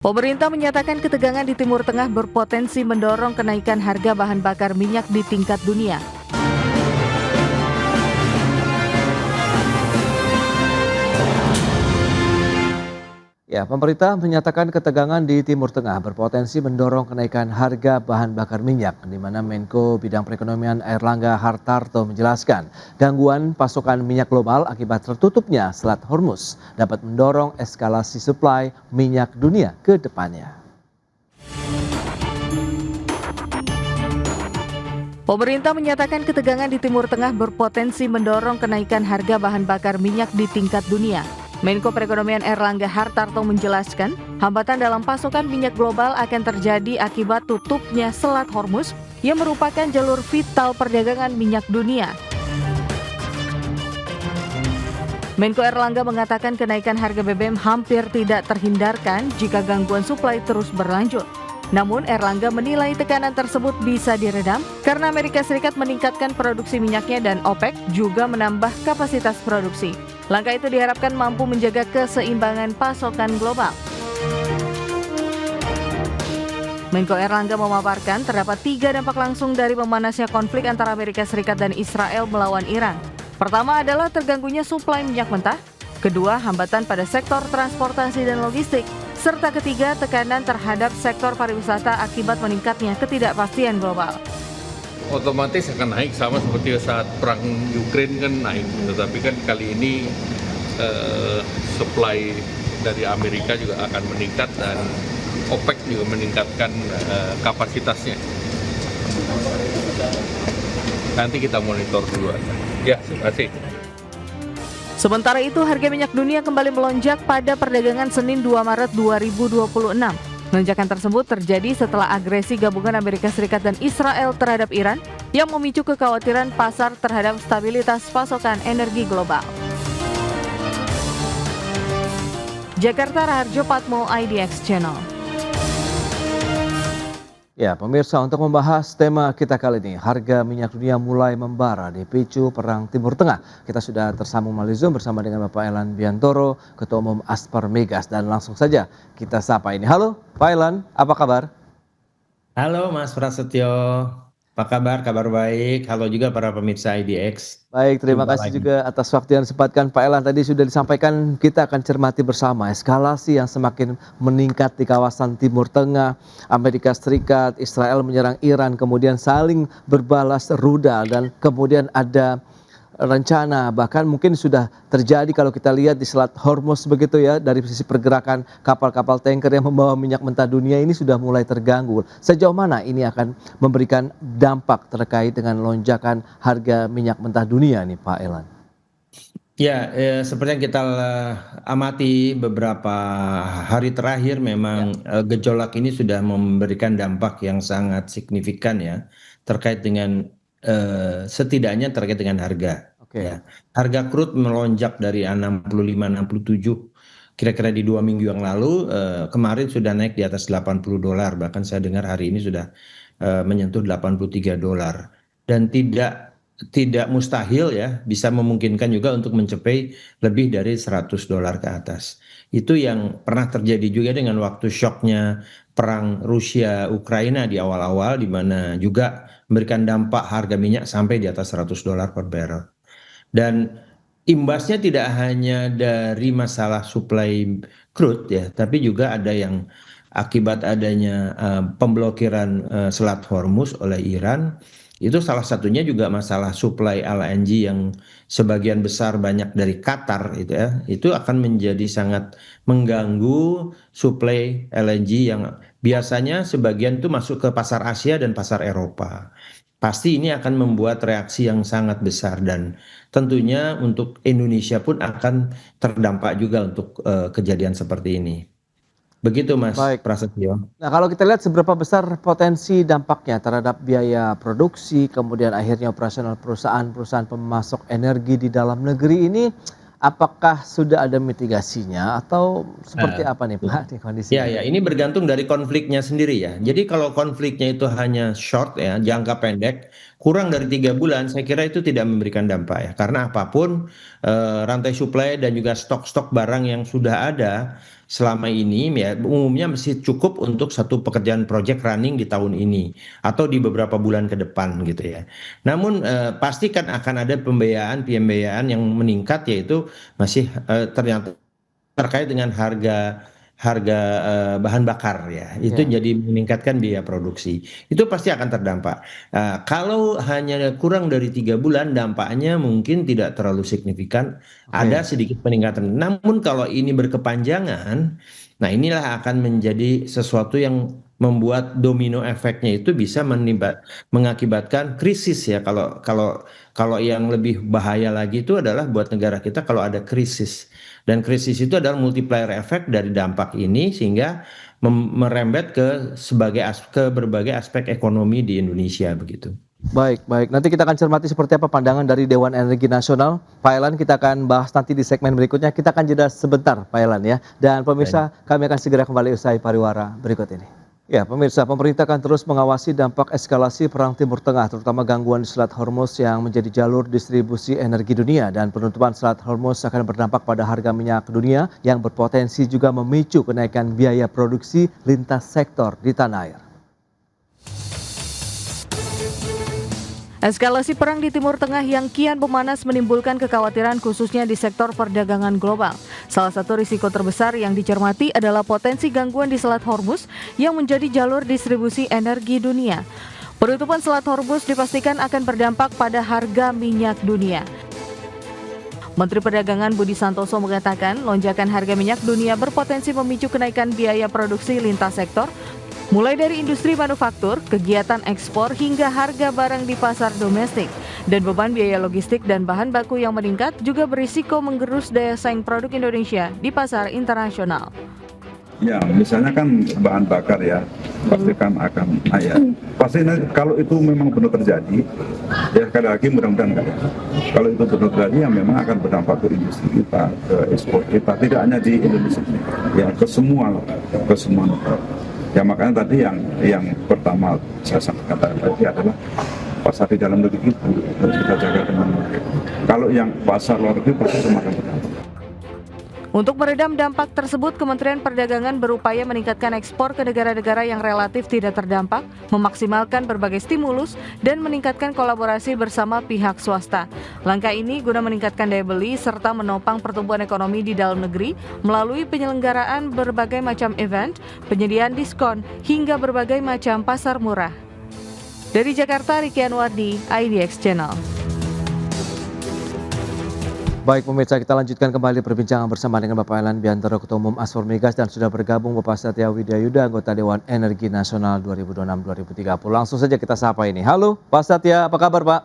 Pemerintah menyatakan ketegangan di Timur Tengah berpotensi mendorong kenaikan harga bahan bakar minyak di tingkat dunia. Ya, pemerintah menyatakan ketegangan di Timur Tengah berpotensi mendorong kenaikan harga bahan bakar minyak, di mana Menko Bidang Perekonomian Airlangga Hartarto menjelaskan gangguan pasokan minyak global akibat tertutupnya Selat Hormuz dapat mendorong eskalasi suplai minyak dunia ke depannya. Pemerintah menyatakan ketegangan di Timur Tengah berpotensi mendorong kenaikan harga bahan bakar minyak di tingkat dunia. Menko Perekonomian Airlangga Hartarto menjelaskan, hambatan dalam pasokan minyak global akan terjadi akibat tutupnya Selat Hormuz yang merupakan jalur vital perdagangan minyak dunia. Menko Airlangga mengatakan kenaikan harga BBM hampir tidak terhindarkan jika gangguan suplai terus berlanjut. Namun Airlangga menilai tekanan tersebut bisa diredam karena Amerika Serikat meningkatkan produksi minyaknya dan OPEC juga menambah kapasitas produksi. Langkah itu diharapkan mampu menjaga keseimbangan pasokan global. Menko Airlangga memaparkan terdapat 3 dampak langsung dari memanasnya konflik antara Amerika Serikat dan Israel melawan Iran. Pertama adalah terganggunya suplai minyak mentah, kedua hambatan pada sektor transportasi dan logistik, serta ketiga tekanan terhadap sektor pariwisata akibat meningkatnya ketidakpastian global. Otomatis akan naik sama seperti saat perang Ukraine kan naik, tetapi kan kali ini supply dari Amerika juga akan meningkat dan OPEC juga meningkatkan kapasitasnya. Nanti kita monitor dulu aja. Ya, terima kasih. Sementara itu, harga minyak dunia kembali melonjak pada perdagangan Senin 2 Maret 2026. Lonjakan tersebut terjadi setelah agresi gabungan Amerika Serikat dan Israel terhadap Iran yang memicu kekhawatiran pasar terhadap stabilitas pasokan energi global. Jakarta, Raharjo Patmo, IDX Channel. Ya, pemirsa, untuk membahas tema kita kali ini, harga minyak dunia mulai membara dipicu perang Timur Tengah. Kita sudah tersambung melalui Zoom bersama dengan Bapak Elan Biantoro, Ketua Umum Aspar Migas, dan langsung saja kita sapa ini. Halo, Pak Elan, apa kabar? Halo Mas Prasetyo, apa kabar? Kabar baik. Halo juga para pemirsa IDX. Baik, terima Jumpa kasih lagi. juga atas waktu yang disempatkan Pak Elan. Tadi sudah disampaikan, kita akan cermati bersama eskalasi yang semakin meningkat di kawasan Timur Tengah. Amerika Serikat, Israel menyerang Iran, kemudian saling berbalas rudal, dan kemudian ada rencana, bahkan mungkin sudah terjadi kalau kita lihat di Selat Hormuz begitu ya, dari sisi pergerakan kapal-kapal tanker yang membawa minyak mentah dunia ini sudah mulai terganggu. Sejauh mana ini akan memberikan dampak terkait dengan lonjakan harga minyak mentah dunia nih Pak Elan? Ya, seperti yang kita amati beberapa hari terakhir memang gejolak ini sudah memberikan dampak yang sangat signifikan ya terkait dengan setidaknya terkait dengan harga. Oke. Ya, harga crude melonjak dari 65-67 kira-kira di 2 minggu yang lalu, kemarin sudah naik di atas $80, bahkan saya dengar hari ini sudah menyentuh $83 dan tidak mustahil ya bisa memungkinkan juga untuk mencapai lebih dari $100 ke atas. Itu yang pernah terjadi juga dengan waktu shocknya perang Rusia Ukraina di awal-awal, di mana juga memberikan dampak harga minyak sampai di atas $100 per barrel. Dan imbasnya tidak hanya dari masalah supply crude ya, tapi juga ada yang akibat adanya pemblokiran Selat Hormuz oleh Iran. Itu salah satunya juga masalah supply LNG yang sebagian besar banyak dari Qatar itu ya. Itu akan menjadi sangat mengganggu supply LNG yang biasanya sebagian itu masuk ke pasar Asia dan pasar Eropa. Pasti ini akan membuat reaksi yang sangat besar dan tentunya untuk Indonesia pun akan terdampak juga untuk kejadian seperti ini. Begitu Mas Baik. Prasetyo. Nah, kalau kita lihat seberapa besar potensi dampaknya terhadap biaya produksi, kemudian akhirnya operasional perusahaan-perusahaan pemasok energi di dalam negeri ini, apakah sudah ada mitigasinya atau seperti apa nih Pak di kondisi Ya, ini bergantung dari konfliknya sendiri ya. Jadi kalau konfliknya itu hanya short ya, jangka pendek, kurang dari 3 bulan, saya kira itu tidak memberikan dampak ya. Karena apapun rantai supply dan juga stok-stok barang yang sudah ada selama ini ya umumnya masih cukup untuk satu pekerjaan project running di tahun ini atau di beberapa bulan ke depan gitu ya. Namun pasti kan akan ada pembiayaan yang meningkat, yaitu masih ternyata terkait dengan harga harga bahan bakar ya, itu Ya, jadi meningkatkan biaya produksi. Itu pasti akan terdampak. Kalau hanya kurang dari 3 bulan, dampaknya mungkin tidak terlalu signifikan, ada oke. sedikit peningkatan. Namun kalau ini berkepanjangan, nah inilah akan menjadi sesuatu yang membuat domino efeknya itu bisa mengakibatkan krisis ya. Kalau yang lebih bahaya lagi itu adalah buat negara kita kalau ada krisis. Dan krisis itu adalah multiplier effect dari dampak ini sehingga merembet ke berbagai aspek ekonomi di Indonesia begitu. Baik, baik. Nanti kita akan cermati seperti apa pandangan dari Dewan Energi Nasional. Pak Elan, kita akan bahas nanti di segmen berikutnya. Kita akan jeda sebentar, Pak Elan ya. Dan pemirsa, kami akan segera kembali usai pariwara berikut ini. Ya, pemirsa, pemerintah akan terus mengawasi dampak eskalasi perang Timur Tengah, terutama gangguan di Selat Hormuz yang menjadi jalur distribusi energi dunia, dan penutupan Selat Hormuz akan berdampak pada harga minyak dunia yang berpotensi juga memicu kenaikan biaya produksi lintas sektor di tanah air. Eskalasi perang di Timur Tengah yang kian memanas menimbulkan kekhawatiran khususnya di sektor perdagangan global. Salah satu risiko terbesar yang dicermati adalah potensi gangguan di Selat Hormuz yang menjadi jalur distribusi energi dunia. Penutupan Selat Hormuz dipastikan akan berdampak pada harga minyak dunia. Menteri Perdagangan Budi Santoso mengatakan lonjakan harga minyak dunia berpotensi memicu kenaikan biaya produksi lintas sektor, mulai dari industri manufaktur, kegiatan ekspor, hingga harga barang di pasar domestik. Dan beban biaya logistik dan bahan baku yang meningkat juga berisiko menggerus daya saing produk Indonesia di pasar internasional. Ya, misalnya kan bahan bakar ya, pasti kan akan naik. Pasti kalau itu memang benar terjadi, ya sekali lagi mudah-mudahan enggak ya. Kalau itu benar terjadi, ya memang akan berdampak ke industri kita, ke ekspor kita, tidak hanya di Indonesia, ya ke semua negara. Ya makanya tadi yang pertama saya sampaikan tadi adalah pasar di dalam negeri itu harus kita jaga dengan baik. Kalau yang pasar luar negeri pasti semakin berdampak. Untuk meredam dampak tersebut, Kementerian Perdagangan berupaya meningkatkan ekspor ke negara-negara yang relatif tidak terdampak, memaksimalkan berbagai stimulus, dan meningkatkan kolaborasi bersama pihak swasta. Langkah ini guna meningkatkan daya beli serta menopang pertumbuhan ekonomi di dalam negeri melalui penyelenggaraan berbagai macam event, penyediaan diskon, hingga berbagai macam pasar murah. Dari Jakarta, Riki Anwardi, IDX Channel. Baik pemirsa, kita lanjutkan kembali perbincangan bersama dengan Bapak Elan Biantoro, Ketua Umum Asfor Migas, dan sudah bergabung Bapak Satya Widyayuda, anggota Dewan Energi Nasional 2026-2030. Langsung saja kita sapa ini. Halo Pak Satya, apa kabar Pak?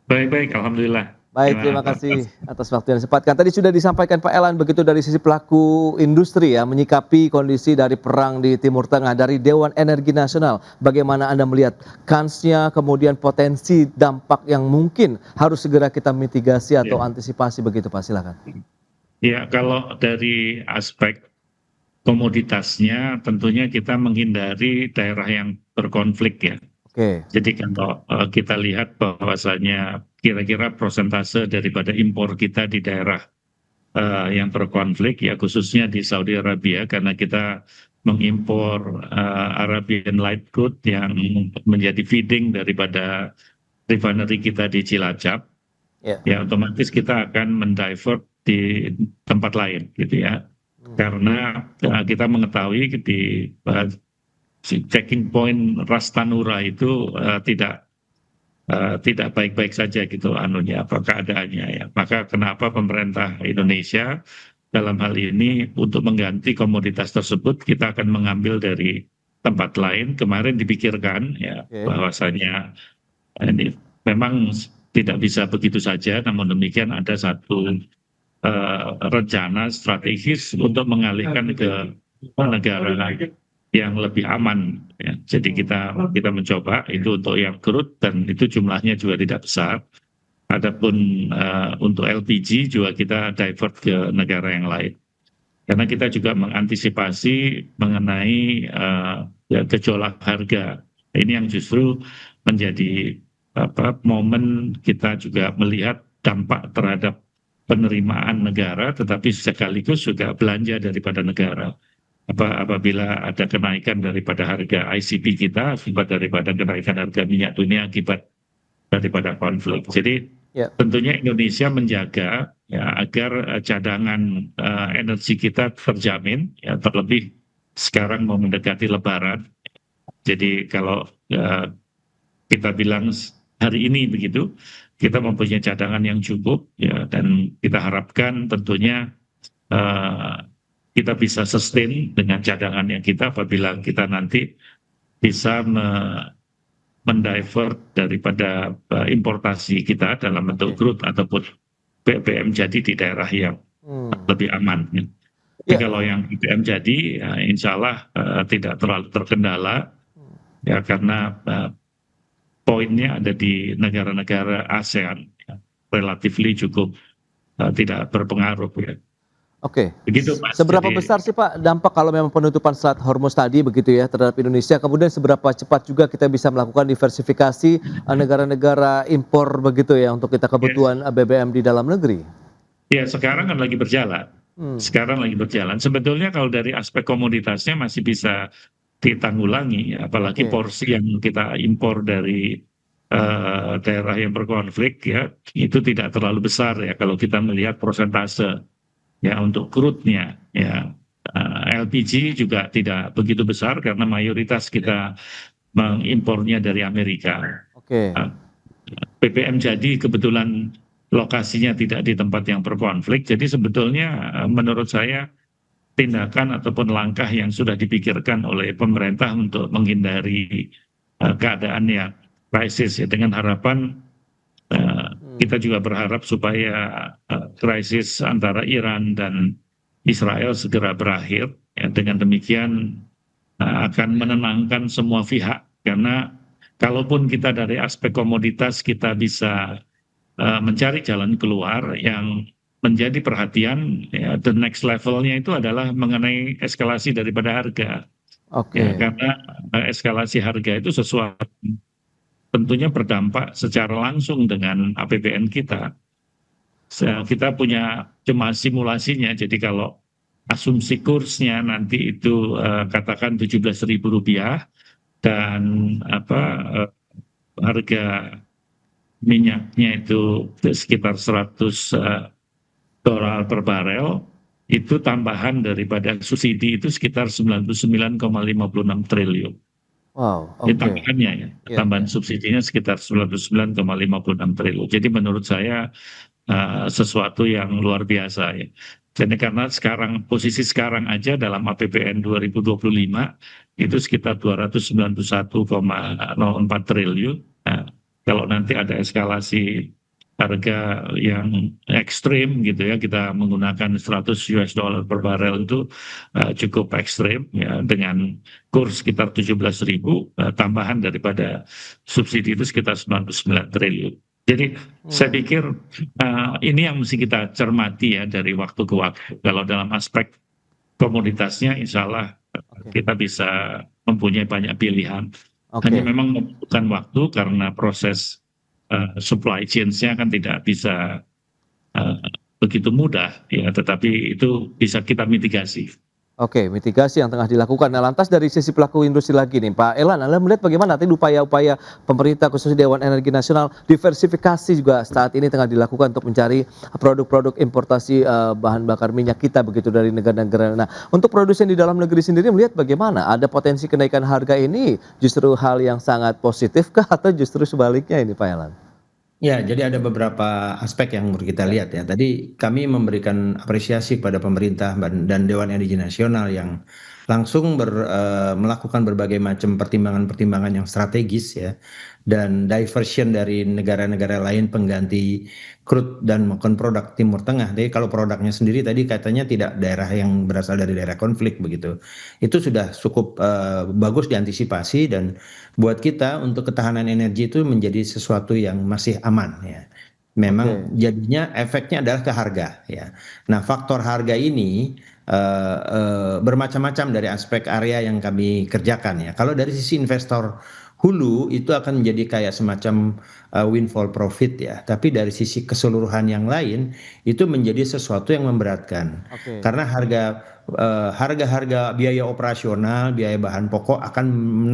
Baik, Alhamdulillah. Baik, terima kasih atas waktu yang disempatkan. Tadi sudah disampaikan Pak Elan begitu dari sisi pelaku industri ya, menyikapi kondisi dari perang di Timur Tengah. Dari Dewan Energi Nasional, bagaimana Anda melihat kansnya, kemudian potensi dampak yang mungkin harus segera kita mitigasi atau antisipasi begitu Pak, silakan. Ya, kalau dari aspek komoditasnya tentunya kita menghindari daerah yang berkonflik ya. Oke. Jadi kalau kita lihat bahwasanya kira-kira persentase daripada impor kita di daerah yang berkonflik ya, khususnya di Saudi Arabia, karena kita mengimpor Arabian Light Crude yang menjadi feeding daripada refinery kita di Cilacap, ya otomatis kita akan mendivert di tempat lain gitu ya. Karena kita mengetahui di checking point Ras Tanura itu tidak baik-baik saja gitu keadaannya ya. Maka kenapa pemerintah Indonesia dalam hal ini untuk mengganti komoditas tersebut kita akan mengambil dari tempat lain. Kemarin dipikirkan ya bahwasanya ini memang tidak bisa begitu saja, namun demikian ada satu rencana strategis untuk mengalihkan ke negara yang lebih aman ya. Jadi kita mencoba itu untuk yang crude dan itu jumlahnya juga tidak besar. Adapun untuk LPG juga kita divert ke negara yang lain. Karena kita juga mengantisipasi mengenai gejolak harga. Ini yang justru menjadi momen kita juga melihat dampak terhadap penerimaan negara, tetapi sekaligus juga belanja daripada negara. Apabila ada kenaikan daripada harga ICP kita akibat daripada kenaikan harga minyak dunia akibat daripada konflik. Jadi tentunya Indonesia menjaga ya agar cadangan energi kita terjamin, ya terlebih sekarang mau mendekati Lebaran. Jadi kalau kita bilang hari ini begitu, kita mempunyai cadangan yang cukup, ya, dan kita harapkan tentunya kita bisa sustain dengan cadangan yang kita apabila kita nanti bisa mendivert daripada importasi kita dalam bentuk crude ataupun BBM jadi di daerah yang lebih aman. Ya. Tapi kalau yang BBM jadi, ya, insya Allah tidak terlalu terkendala, ya karena poinnya ada di negara-negara ASEAN, ya, relatively cukup tidak berpengaruh. Ya. Oke. Begitu, Mas. Seberapa besar sih Pak dampak kalau memang penutupan Selat Hormuz tadi begitu ya terhadap Indonesia? Kemudian seberapa cepat juga kita bisa melakukan diversifikasi negara-negara impor begitu ya untuk kita kebutuhan BBM di dalam negeri? Ya, sekarang kan lagi berjalan. Sekarang lagi berjalan. Sebetulnya kalau dari aspek komoditasnya masih bisa ditanggulangi, apalagi porsi yang kita impor dari daerah yang berkonflik ya itu tidak terlalu besar ya kalau kita melihat persentase. Ya untuk crude-nya, ya LPG juga tidak begitu besar karena mayoritas kita mengimpornya dari Amerika. BBM jadi kebetulan lokasinya tidak di tempat yang berkonflik, jadi sebetulnya menurut saya tindakan ataupun langkah yang sudah dipikirkan oleh pemerintah untuk menghindari keadaan yang krisis ya, dengan harapan kita juga berharap supaya krisis antara Iran dan Israel segera berakhir. Ya, dengan demikian akan menenangkan semua pihak. Karena kalaupun kita dari aspek komoditas kita bisa mencari jalan keluar yang menjadi perhatian, ya, the next levelnya itu adalah mengenai eskalasi daripada harga. Ya, karena eskalasi harga itu sesuatu tentunya berdampak secara langsung dengan APBN kita. Kita punya cuma simulasinya, jadi kalau asumsi kursnya nanti itu katakan Rp17.000 dan harga minyaknya itu sekitar $100 per barel, itu tambahan daripada subsidi itu sekitar 99,56 triliun. Wow, tambahannya ya, tambahan subsidinya sekitar 99,56 triliun. Jadi menurut saya sesuatu yang luar biasa ya. Jadi karena posisi sekarang aja dalam APBN 2025 itu sekitar 291,04 triliun. Nah, kalau nanti ada eskalasi harga yang ekstrim gitu ya, kita menggunakan $100 per barel itu cukup ekstrim ya, dengan kurs sekitar 17.000 tambahan daripada subsidi itu sekitar 99 triliun. Jadi saya pikir ini yang mesti kita cermati ya dari waktu ke waktu. Kalau dalam aspek komoditasnya insya Allah kita bisa mempunyai banyak pilihan. Hanya memang membutuhkan waktu karena proses supply chain-nya kan tidak bisa begitu mudah ya, tetapi itu bisa kita mitigasi. Mitigasi yang tengah dilakukan. Nah, lantas dari sisi pelaku industri lagi nih, Pak Elan, Anda melihat bagaimana tadi upaya-upaya pemerintah khususnya Dewan Energi Nasional diversifikasi juga saat ini tengah dilakukan untuk mencari produk-produk importasi bahan bakar minyak kita begitu dari negara-negara. Nah, untuk produsen di dalam negeri sendiri melihat bagaimana? Ada potensi kenaikan harga ini justru hal yang sangat positif kah atau justru sebaliknya ini, Pak Elan? Ya, jadi ada beberapa aspek yang perlu kita lihat ya. Tadi kami memberikan apresiasi kepada pemerintah dan Dewan Energi Nasional yang langsung melakukan berbagai macam pertimbangan-pertimbangan yang strategis ya, dan diversion dari negara-negara lain pengganti crude dan maupun produk Timur Tengah. Jadi kalau produknya sendiri tadi katanya tidak daerah yang berasal dari daerah konflik begitu. Itu sudah cukup bagus diantisipasi, dan buat kita untuk ketahanan energi itu menjadi sesuatu yang masih aman ya. Memang jadinya efeknya adalah ke harga ya. Nah, faktor harga ini bermacam-macam dari aspek area yang kami kerjakan ya. Kalau dari sisi investor hulu itu akan menjadi kayak semacam windfall profit ya. Tapi dari sisi keseluruhan yang lain itu menjadi sesuatu yang memberatkan. Oke. Karena harga-harga biaya operasional, biaya bahan pokok akan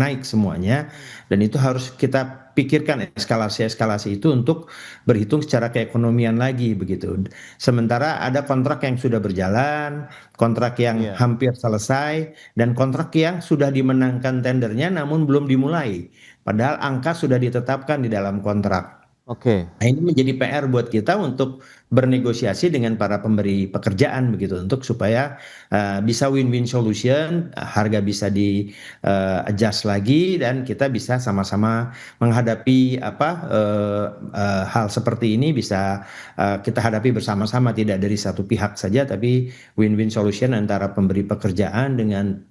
naik semuanya, dan itu harus kita pikirkan eskalasi-eskalasi itu untuk berhitung secara keekonomian lagi begitu. Sementara ada kontrak yang sudah berjalan, kontrak yang Iya. hampir selesai, dan kontrak yang sudah dimenangkan tendernya namun belum dimulai. Padahal angka sudah ditetapkan di dalam kontrak. Oke. Nah, ini menjadi PR buat kita untuk bernegosiasi dengan para pemberi pekerjaan begitu, untuk supaya bisa win-win solution, harga bisa di adjust lagi, dan kita bisa sama-sama menghadapi hal seperti ini, bisa kita hadapi bersama-sama, tidak dari satu pihak saja, tapi win-win solution antara pemberi pekerjaan dengan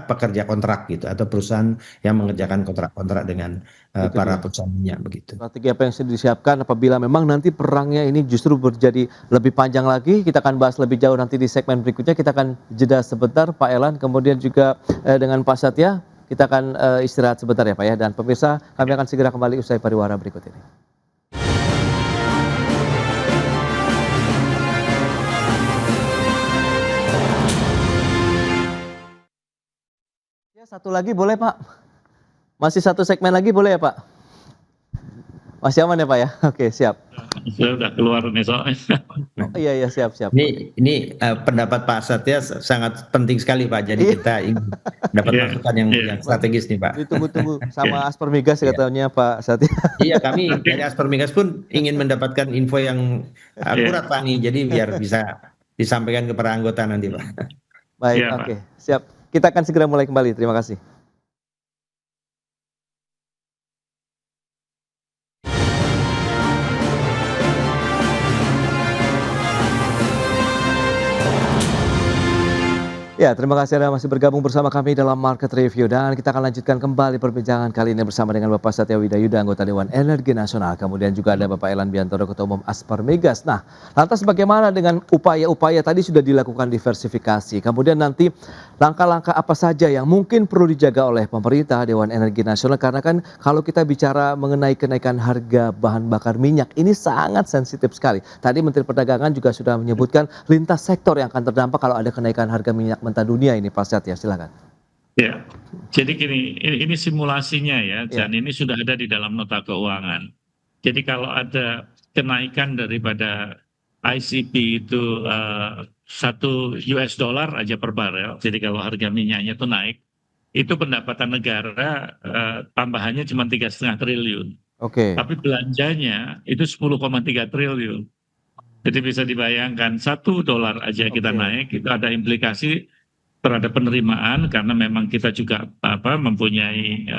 pekerja kontrak gitu, atau perusahaan yang mengerjakan kontrak-kontrak dengan Itu para dia. perusahaan minyak begitu. Strategi apa yang sudah disiapkan apabila memang nanti perangnya ini justru menjadi lebih panjang lagi? Kita akan bahas lebih jauh nanti di segmen berikutnya. Kita akan jeda sebentar, Pak Elan, kemudian juga dengan Pak Satya. Kita akan istirahat sebentar ya Pak ya. Dan pemirsa, kami akan segera kembali usai pariwara berikut ini. Ya, satu lagi boleh Pak? Masih satu segmen lagi boleh ya Pak? Masih aman ya Pak ya? Oke, siap. Saya udah keluar nih soalnya. Oh, iya siap. Ini pendapat Pak Satya sangat penting sekali Pak. Jadi kita ingin dapat Iya, masukan yang strategis nih Pak. Ditunggu-tunggu sama Aspermigas katanya Pak Satya. Iya, kami dari Aspermigas pun ingin mendapatkan info yang akurat Pak nih. Jadi biar bisa disampaikan kepada anggota nanti Pak. Baik, Iya, Pak. oke, siap. Kita akan segera mulai kembali. Terima kasih. Ya, terima kasih Anda masih bergabung bersama kami dalam Market Review, dan kita akan lanjutkan kembali perbincangan kali ini bersama dengan Bapak Satya Widayuda, anggota Dewan Energi Nasional. Kemudian juga ada Bapak Elan Biantoro, Ketua Umum Aspermigas. Nah, lantas bagaimana dengan upaya-upaya tadi sudah dilakukan diversifikasi? Kemudian nanti langkah-langkah apa saja yang mungkin perlu dijaga oleh pemerintah, Dewan Energi Nasional? Karena kan kalau kita bicara mengenai kenaikan harga bahan bakar minyak, ini sangat sensitif sekali. Tadi Menteri Perdagangan juga sudah menyebutkan lintas sektor yang akan terdampak kalau ada kenaikan harga minyak mentah dunia ini, Pak Satya, silakan. Ya, jadi gini, ini simulasinya ya, dan ini sudah ada di dalam nota keuangan. Jadi kalau ada kenaikan daripada ICP itu $1 aja per barel, jadi kalau harga minyaknya itu naik, itu pendapatan negara tambahannya cuma 3,5 triliun. Oke. Tapi belanjanya itu 10,3 triliun. Jadi bisa dibayangkan $1 aja kita naik, itu ada implikasi terhadap penerimaan, karena memang kita juga mempunyai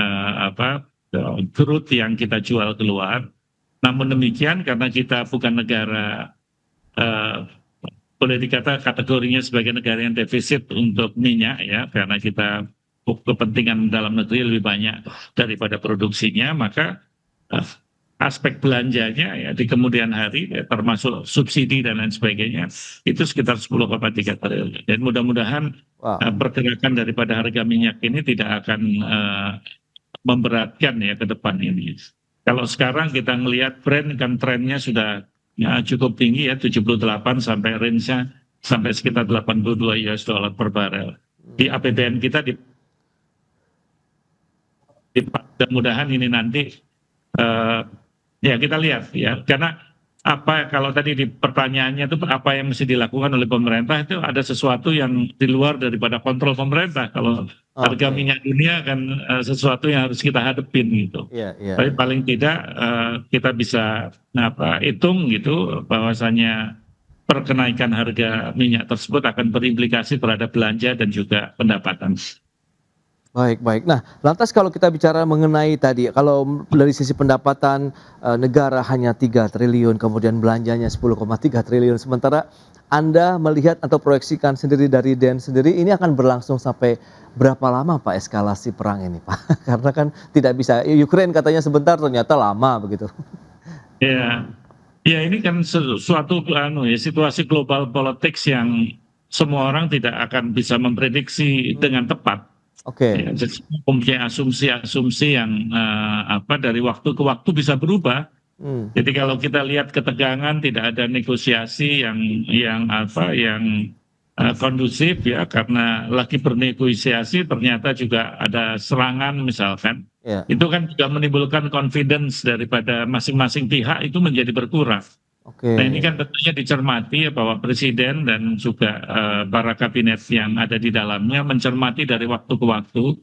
crude yang kita jual keluar. Namun demikian, karena kita bukan negara boleh dikata kategorinya sebagai negara yang defisit untuk minyak ya, karena kita kepentingan dalam negeri lebih banyak daripada produksinya, maka aspek belanjanya ya di kemudian hari ya, termasuk subsidi dan lain sebagainya itu sekitar 10,3 triliun. Dan mudah-mudahan pergerakan daripada harga minyak ini tidak akan memberatkan ya ke depan ini. Kalau sekarang kita melihat Brent kan trennya sudah cukup tinggi ya, 78 sampai range-nya sampai sekitar $82 per barel. Di APBN kita mudah-mudahan ini nanti ya kita lihat ya, karena kalau tadi di pertanyaannya itu apa yang mesti dilakukan oleh pemerintah, itu ada sesuatu yang di luar daripada kontrol pemerintah. Kalau harga minyak dunia kan sesuatu yang harus kita hadepin gitu. Tapi paling tidak kita bisa hitung gitu bahwasanya perkenaikan harga minyak tersebut akan berimplikasi terhadap belanja dan juga pendapatan. Baik. Nah, lantas kalau kita bicara mengenai tadi, kalau dari sisi pendapatan negara hanya 3 triliun, kemudian belanjanya 10,3 triliun, sementara Anda melihat atau proyeksikan sendiri dari DEN sendiri, ini akan berlangsung sampai berapa lama Pak eskalasi perang ini Pak? Karena kan tidak bisa, Ukraine katanya sebentar, ternyata lama begitu. Ya ini kan suatu situasi global politics yang semua orang tidak akan bisa memprediksi dengan tepat. Oke. Ya, mempunyai asumsi-asumsi yang dari waktu ke waktu bisa berubah. Jadi kalau kita lihat ketegangan, tidak ada negosiasi yang kondusif ya, karena lagi bernegosiasi ternyata juga ada serangan misalkan, Ya. itu kan juga menimbulkan confidence daripada masing-masing pihak itu menjadi berkurang. Oke. Nah ini kan tentunya dicermati ya, bahwa presiden dan juga para kabinet yang ada di dalamnya mencermati dari waktu ke waktu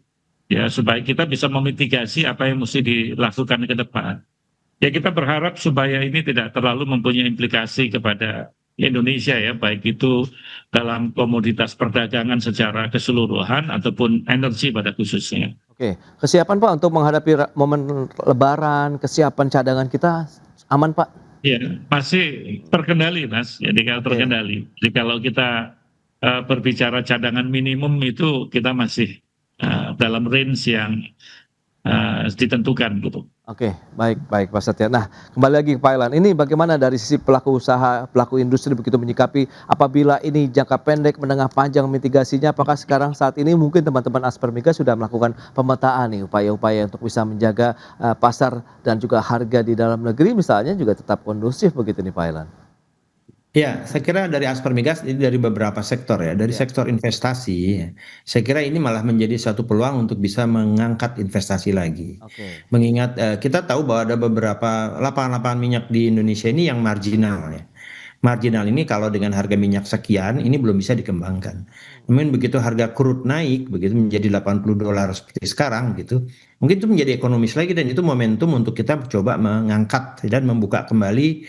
ya, supaya kita bisa memitigasi apa yang mesti dilakukan ke depan. Ya kita berharap supaya ini tidak terlalu mempunyai implikasi kepada Indonesia ya, baik itu dalam komoditas perdagangan secara keseluruhan ataupun energi pada khususnya. Oke, kesiapan Pak untuk menghadapi momen Lebaran, kesiapan cadangan kita aman Pak? Ya, masih terkendali Mas, jadi kalau terkendali. Jadi kalau kita berbicara cadangan minimum itu kita masih dalam range yang ditentukan gitu. Oke, baik Pak Satya. Nah, kembali lagi ke Pak Elan. Ini bagaimana dari sisi pelaku usaha, pelaku industri begitu menyikapi apabila ini jangka pendek, menengah panjang mitigasinya? Apakah sekarang saat ini mungkin teman-teman Aspermigas sudah melakukan pemetaan nih, upaya-upaya untuk bisa menjaga pasar dan juga harga di dalam negeri misalnya juga tetap kondusif begitu nih Pak Elan? Ya, saya kira dari Aspermigas ini dari beberapa sektor ya, dari sektor investasi, ya. Saya kira ini malah menjadi satu peluang untuk bisa mengangkat investasi lagi. Oke. Mengingat kita tahu bahwa ada beberapa lapangan-lapangan minyak di Indonesia ini yang marginal ya. Marginal ini kalau dengan harga minyak sekian ini belum bisa dikembangkan. Namun begitu harga crude naik begitu menjadi $80 seperti sekarang gitu, mungkin itu menjadi ekonomis lagi dan itu momentum untuk kita coba mengangkat dan membuka kembali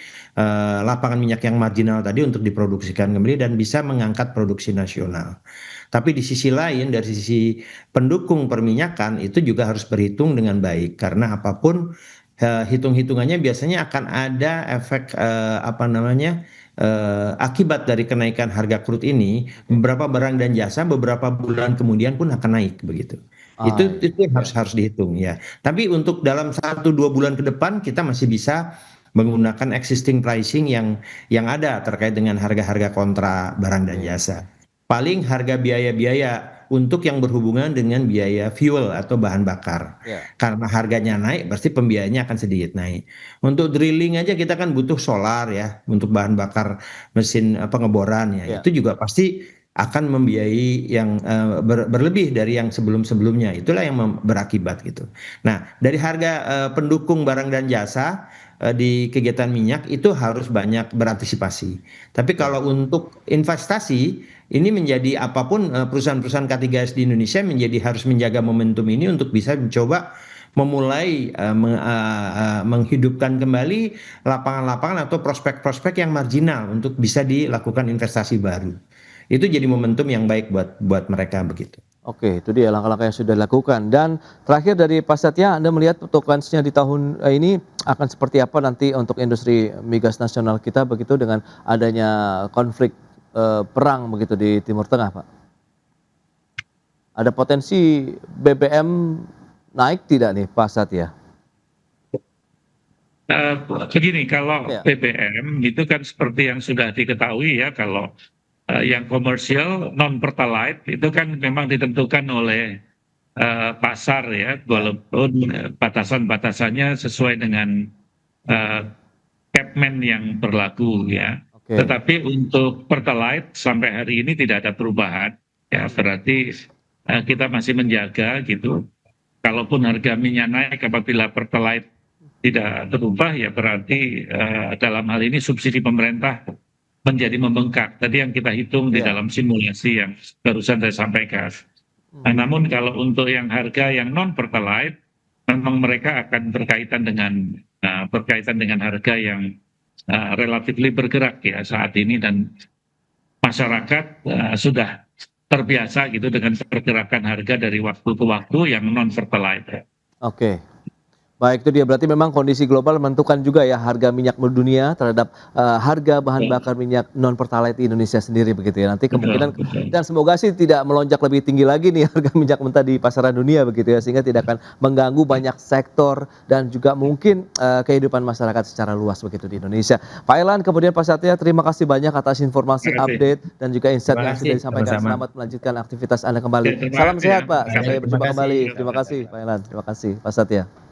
lapangan minyak yang marginal tadi untuk diproduksikan kembali dan bisa mengangkat produksi nasional. Tapi di sisi lain dari sisi pendukung perminyakan itu juga harus berhitung dengan baik karena apapun hitung-hitungannya biasanya akan ada efek akibat dari kenaikan harga crude ini, beberapa barang dan jasa beberapa bulan kemudian pun akan naik begitu. Itu harus dihitung ya. Tapi untuk dalam 1-2 bulan ke depan kita masih bisa menggunakan existing pricing yang ada terkait dengan harga-harga kontra barang dan jasa. Paling harga biaya-biaya untuk yang berhubungan dengan biaya fuel atau bahan bakar. Karena harganya naik, pasti pembiayanya akan sedikit naik. Untuk drilling aja kita kan butuh solar ya, untuk bahan bakar mesin pengeboran ya. Itu juga pasti akan membiayai yang berlebih dari yang sebelum-sebelumnya. Itulah yang berakibat gitu. Nah, dari harga pendukung barang dan jasa di kegiatan minyak itu harus banyak berantisipasi. Tapi kalau untuk investasi ini menjadi apapun perusahaan-perusahaan K3S di Indonesia harus menjaga momentum ini untuk bisa mencoba memulai menghidupkan kembali lapangan-lapangan atau prospek-prospek yang marginal untuk bisa dilakukan investasi baru. Itu jadi momentum yang baik buat mereka begitu. Oke, itu dia langkah-langkah yang sudah dilakukan. Dan terakhir dari Pak Satya, Anda melihat kansnya di tahun ini akan seperti apa nanti untuk industri migas nasional kita begitu dengan adanya konflik perang begitu di Timur Tengah, Pak? Ada potensi BBM naik tidak nih, Pak Satya? Begini, kalau BBM itu kan seperti yang sudah diketahui ya, kalau yang komersial non pertalite itu kan memang ditentukan oleh pasar ya, walaupun batasan-batasannya sesuai dengan capman yang berlaku ya. Tetapi untuk pertalite sampai hari ini tidak ada perubahan ya, berarti kita masih menjaga gitu. Kalaupun harga minyak naik apabila pertalite tidak berubah ya berarti dalam hal ini subsidi pemerintah menjadi membengkak. Tadi yang kita hitung di dalam simulasi yang barusan saya sampaikan. Nah, namun kalau untuk yang harga yang non pertalite, memang mereka akan berkaitan dengan harga yang relatif bergerak ya saat ini, dan masyarakat sudah terbiasa gitu dengan pergerakan harga dari waktu ke waktu yang non pertalite. Oke. Baik, itu dia berarti memang kondisi global menentukan juga ya harga minyak dunia terhadap harga bahan bakar minyak non pertalite di Indonesia sendiri begitu ya. Nanti kemungkinan Betul. dan semoga sih tidak melonjak lebih tinggi lagi nih harga minyak mentah di pasaran dunia begitu ya, sehingga tidak akan mengganggu banyak sektor dan juga mungkin kehidupan masyarakat secara luas begitu di Indonesia. Pak Elan, kemudian Pak Satya, terima kasih banyak atas informasi, Terima kasih. update dan juga insight Terima yang kasih, sudah disampaikan. sama-sama. Selamat melanjutkan aktivitas Anda Ya, kembali. terima Salam kasih sehat ya. Pak, Terima sampai kasih. berjumpa Terima kasih. kembali. Terima kasih Pak Elan, terima kasih Pak Satya.